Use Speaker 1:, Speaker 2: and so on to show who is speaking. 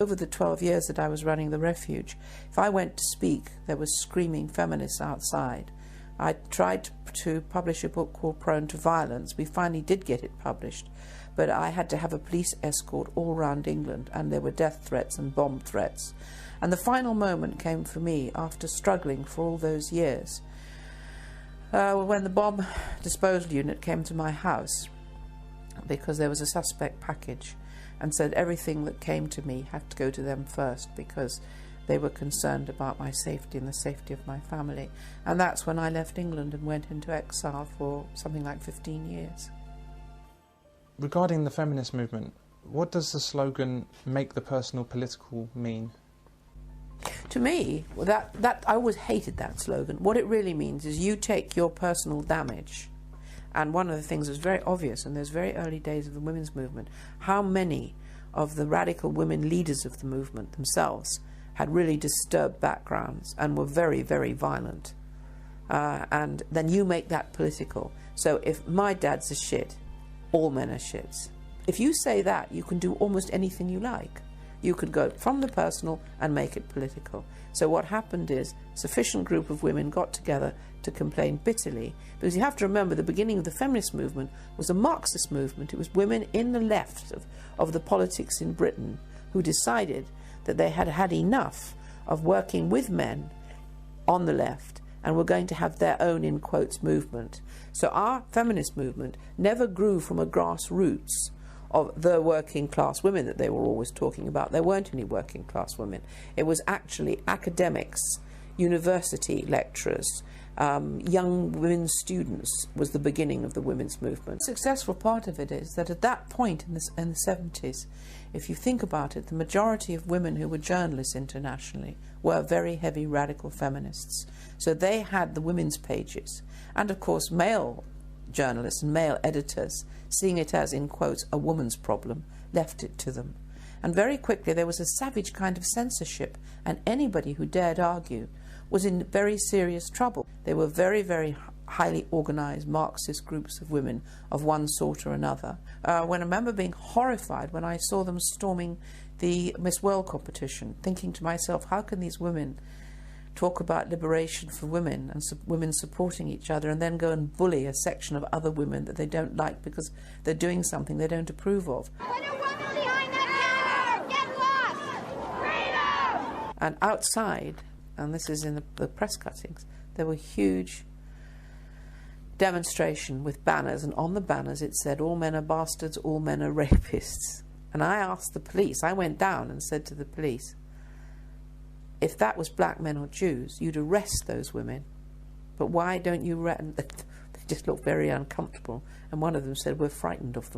Speaker 1: Over the 12 years that I was running the refuge, if I went to speak, there was screaming feminists outside. I tried to publish a book called Prone to Violence. We finally did get it published, but I had to have a police escort all around England, and there were death threats and bomb threats. And the final moment came for me after struggling for all those years, when the bomb disposal unit came to my house, because there was a suspect package, and said everything that came to me had to go to them first because they were concerned about my safety and the safety of my family. And that's when I left England and went into exile for something like 15 years.
Speaker 2: Regarding the feminist movement, what does the slogan "make the personal political" mean?
Speaker 1: To me, I always hated that slogan. What it really means is you take your personal damage. And one of the things that's very obvious in those very early days of the women's movement, how many of the radical women leaders of the movement themselves had really disturbed backgrounds and were very, very violent. And then you make that political. So if my dad's a shit, all men are shits. If you say that, you can do almost anything you like. You could go from the personal and make it political. So what happened is a sufficient group of women got together to complain bitterly, because you have to remember the beginning of the feminist movement was a Marxist movement. It was women in the left of the politics in Britain who decided that they had had enough of working with men on the left and were going to have their own, in quotes, movement. So our feminist movement never grew from a grassroots of the working class women that they were always talking about. There weren't any working class women. It was actually academics, university lecturers, young women students was the beginning of the women's movement. The successful part of it is that at that point in the 70s, if you think about it, the majority of women who were journalists internationally were very heavy radical feminists. So they had the women's pages. And of course male journalists and male editors, seeing it as, in quotes, a woman's problem, left it to them. And very quickly there was a savage kind of censorship, and anybody who dared argue was in very serious trouble. They were very, very highly organized Marxist groups of women of one sort or another. When I remember being horrified when I saw them storming the Miss World competition, thinking to myself, how can these women talk about liberation for women and women supporting each other and then go and bully a section of other women that they don't like because they're doing something they don't approve of.
Speaker 3: Put a woman behind that counter! Get lost! Freedom!
Speaker 1: And outside, and this is in the press cuttings, there were huge demonstration with banners, and on the banners it said, all men are bastards, all men are rapists. And I asked the police, I went down and said to the police, if that was black men or Jews, you'd arrest those women. But why don't you arrest them? They just looked very uncomfortable. And one of them said, we're frightened of them.